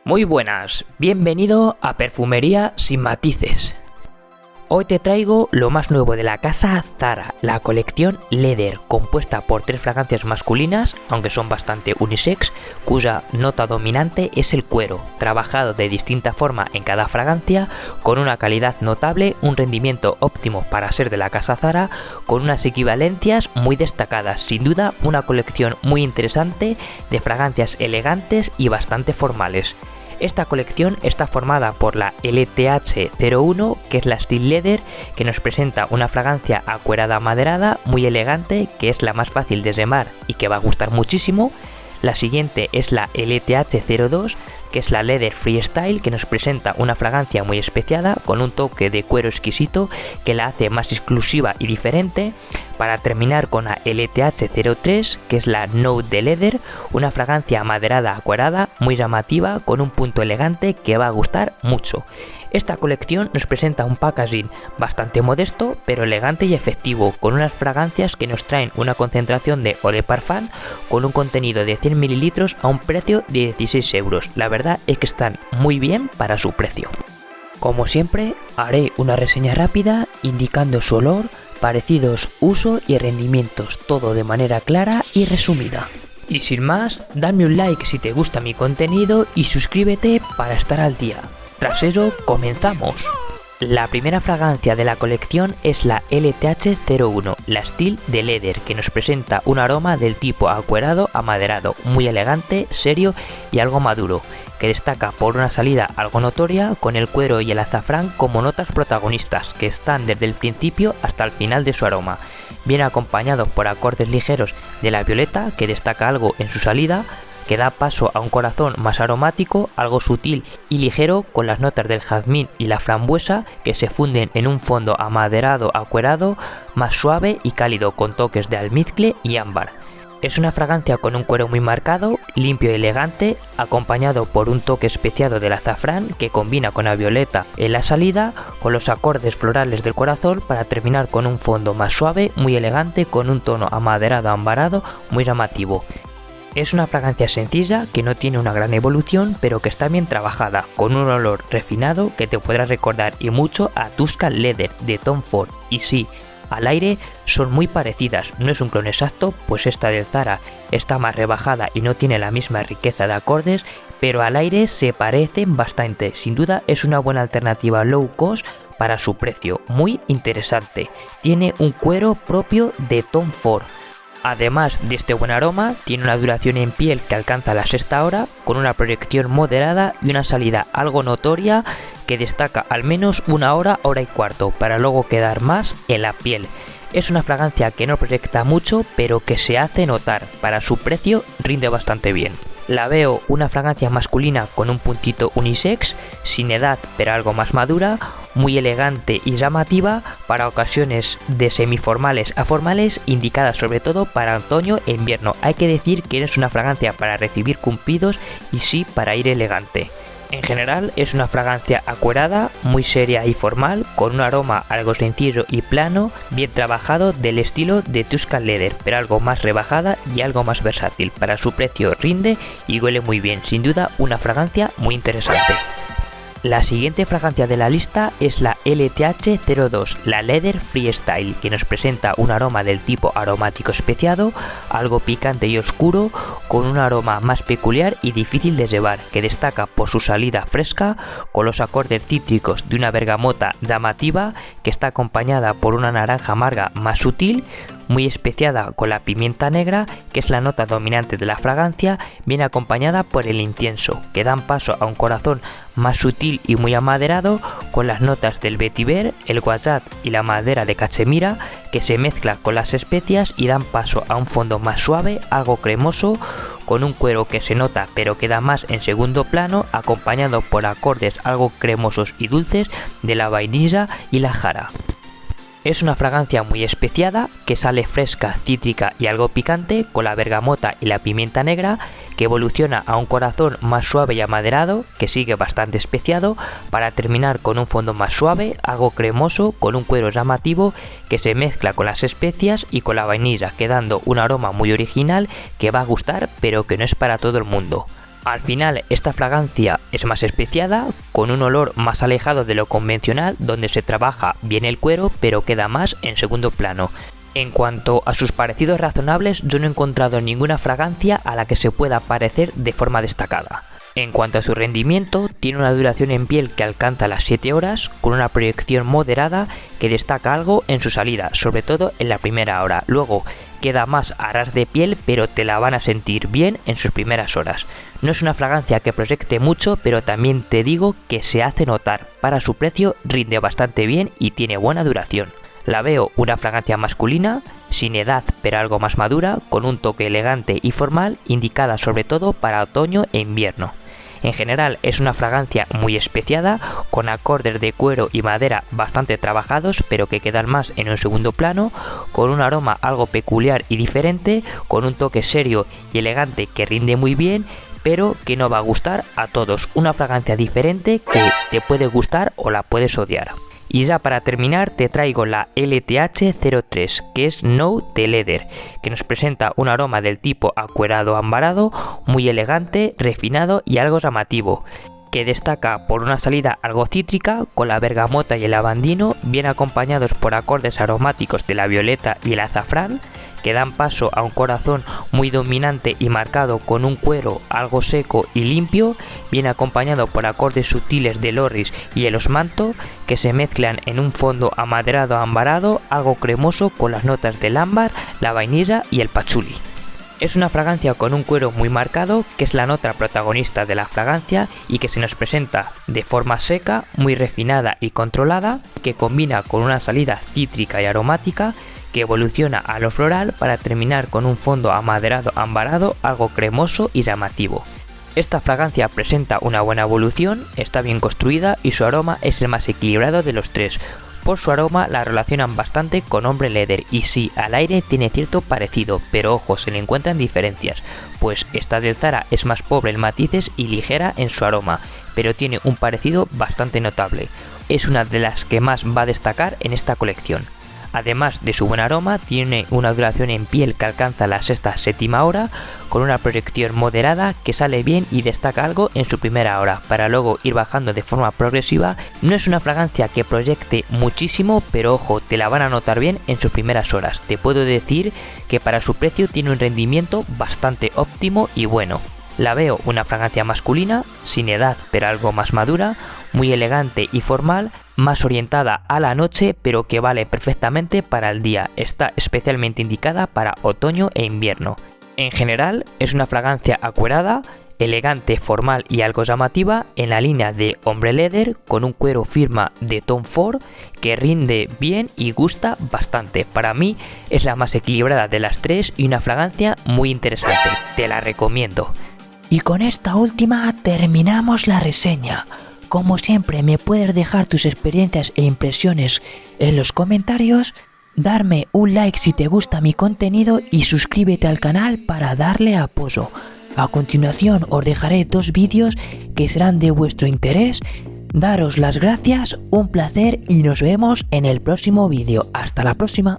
Muy buenas, bienvenido a Perfumería Sin Matices. Hoy te traigo lo más nuevo de la casa Zara, la colección Leather, compuesta por 3 fragancias masculinas, aunque son bastante unisex, cuya nota dominante es el cuero, trabajado de distinta forma en cada fragancia, con una calidad notable, un rendimiento óptimo para ser de la casa Zara, con unas equivalencias muy destacadas. Sin duda, una colección muy interesante de fragancias elegantes y bastante formales. Esta colección está formada por la LTH01, que es la Steel Leather, que nos presenta una fragancia acuerada maderada, muy elegante, que es la más fácil de semar y que va a gustar muchísimo. La siguiente es la LTH02, que es la Leather Freestyle, que nos presenta una fragancia muy especiada, con un toque de cuero exquisito que la hace más exclusiva y diferente. Para terminar con la LTH03, que es la Note de Leather, una fragancia maderada acuarada, muy llamativa, con un punto elegante que va a gustar mucho. Esta colección nos presenta un packaging bastante modesto, pero elegante y efectivo, con unas fragancias que nos traen una concentración de eau de parfum con un contenido de 100 ml a un precio de 16 euros. La verdad es que están muy bien para su precio. Como siempre, haré una reseña rápida indicando su olor, parecidos, uso y rendimientos, todo de manera clara y resumida. Y sin más, dame un like si te gusta mi contenido y suscríbete para estar al día. Tras eso, comenzamos. La primera fragancia de la colección es la LTH01, la Steel de Leather, que nos presenta un aroma del tipo acuerado amaderado, muy elegante, serio y algo maduro, que destaca por una salida algo notoria, con el cuero y el azafrán como notas protagonistas, que están desde el principio hasta el final de su aroma. Viene acompañado por acordes ligeros de la violeta, que destaca algo en su salida, que da paso a un corazón más aromático, algo sutil y ligero, con las notas del jazmín y la frambuesa que se funden en un fondo amaderado acuerado, más suave y cálido, con toques de almizcle y ámbar. Es una fragancia con un cuero muy marcado, limpio y elegante, acompañado por un toque especiado del azafrán que combina con la violeta en la salida, con los acordes florales del corazón, para terminar con un fondo más suave, muy elegante, con un tono amaderado ambarado muy llamativo. Es una fragancia sencilla que no tiene una gran evolución, pero que está bien trabajada, con un olor refinado que te podrá recordar y mucho a Tuscan Leather de Tom Ford. Y sí, al aire son muy parecidas, no es un clon exacto, pues esta de Zara está más rebajada y no tiene la misma riqueza de acordes, pero al aire se parecen bastante. Sin duda es una buena alternativa low cost para su precio, muy interesante. Tiene un cuero propio de Tom Ford. Además de este buen aroma, tiene una duración en piel que alcanza la sexta hora, con una proyección moderada y una salida algo notoria que destaca al menos una hora, hora y cuarto, para luego quedar más en la piel. Es una fragancia que no proyecta mucho, pero que se hace notar. Para su precio rinde bastante bien. La veo una fragancia masculina con un puntito unisex, sin edad pero algo más madura, muy elegante y llamativa, para ocasiones de semiformales a formales, indicada sobre todo para otoño e invierno. Hay que decir que es una fragancia para recibir cumplidos y sí para ir elegante. En general es una fragancia acuerada, muy seria y formal, con un aroma algo sencillo y plano, bien trabajado, del estilo de Tuscan Leather, pero algo más rebajada y algo más versátil. Para su precio rinde y huele muy bien, sin duda una fragancia muy interesante. La siguiente fragancia de la lista es la LTH02, la Leather Freestyle, que nos presenta un aroma del tipo aromático especiado, algo picante y oscuro, con un aroma más peculiar y difícil de llevar, que destaca por su salida fresca, con los acordes cítricos de una bergamota llamativa, que está acompañada por una naranja amarga más sutil, muy especiada con la pimienta negra, que es la nota dominante de la fragancia, viene acompañada por el incienso, que dan paso a un corazón más sutil y muy amaderado, con las notas del vetiver, el guayat y la madera de cachemira, que se mezcla con las especias y dan paso a un fondo más suave, algo cremoso, con un cuero que se nota pero queda más en segundo plano, acompañado por acordes algo cremosos y dulces de la vainilla y la jara. Es una fragancia muy especiada, que sale fresca, cítrica y algo picante, con la bergamota y la pimienta negra, que evoluciona a un corazón más suave y amaderado, que sigue bastante especiado, para terminar con un fondo más suave, algo cremoso, con un cuero llamativo, que se mezcla con las especias y con la vainilla, quedando un aroma muy original que va a gustar, pero que no es para todo el mundo. Al final esta fragancia es más especiada, con un olor más alejado de lo convencional, donde se trabaja bien el cuero pero queda más en segundo plano. En cuanto a sus parecidos razonables, yo no he encontrado ninguna fragancia a la que se pueda parecer de forma destacada. En cuanto a su rendimiento, tiene una duración en piel que alcanza las 7 horas, con una proyección moderada que destaca algo en su salida, sobre todo en la primera hora. Luego queda más a ras de piel, pero te la van a sentir bien en sus primeras horas. No es una fragancia que proyecte mucho, pero también te digo que se hace notar. Para su precio rinde bastante bien y tiene buena duración. La veo una fragancia masculina, sin edad pero algo más madura, con un toque elegante y formal, indicada sobre todo para otoño e invierno. En general es una fragancia muy especiada, con acordes de cuero y madera bastante trabajados, pero que quedan más en un segundo plano, con un aroma algo peculiar y diferente, con un toque serio y elegante que rinde muy bien, pero que no va a gustar a todos. Una fragancia diferente que te puede gustar o la puedes odiar. Y ya para terminar te traigo la LTH03, que es No de Leather, que nos presenta un aroma del tipo acuerado ambarado, muy elegante, refinado y algo llamativo, que destaca por una salida algo cítrica, con la bergamota y el lavandino, bien acompañados por acordes aromáticos de la violeta y el azafrán, que dan paso a un corazón muy dominante y marcado, con un cuero algo seco y limpio, bien acompañado por acordes sutiles del orris y el osmanto, que se mezclan en un fondo amaderado ambarado, algo cremoso, con las notas del ámbar, la vainilla y el pachuli. Es una fragancia con un cuero muy marcado, que es la nota protagonista de la fragancia y que se nos presenta de forma seca, muy refinada y controlada, que combina con una salida cítrica y aromática, que evoluciona a lo floral para terminar con un fondo amaderado ambarado, algo cremoso y llamativo. Esta fragancia presenta una buena evolución, está bien construida y su aroma es el más equilibrado de los tres. Por su aroma la relacionan bastante con Hombre Leather, y sí, al aire tiene cierto parecido, pero ojo, se le encuentran diferencias, pues esta de Zara es más pobre en matices y ligera en su aroma, pero tiene un parecido bastante notable. Es una de las que más va a destacar en esta colección. Además de su buen aroma, tiene una duración en piel que alcanza la sexta-séptima hora, con una proyección moderada que sale bien y destaca algo en su primera hora, para luego ir bajando de forma progresiva. No es una fragancia que proyecte muchísimo, pero ojo, te la van a notar bien en sus primeras horas. Te puedo decir que para su precio tiene un rendimiento bastante óptimo y bueno. La veo una fragancia masculina, sin edad pero algo más madura, muy elegante y formal, más orientada a la noche, pero que vale perfectamente para el día. Está especialmente indicada para otoño e invierno. En general es una fragancia acuerada, elegante, formal y algo llamativa, en la línea de Hombre Leather, con un cuero firma de Tom Ford que rinde bien y gusta bastante. Para mí es la más equilibrada de las tres y una fragancia muy interesante. Te la recomiendo. Y con esta última terminamos la reseña. Como siempre, me puedes dejar tus experiencias e impresiones en los comentarios, darme un like si te gusta mi contenido y suscríbete al canal para darle apoyo. A continuación os dejaré 2 vídeos que serán de vuestro interés. Daros las gracias, un placer y nos vemos en el próximo vídeo. Hasta la próxima.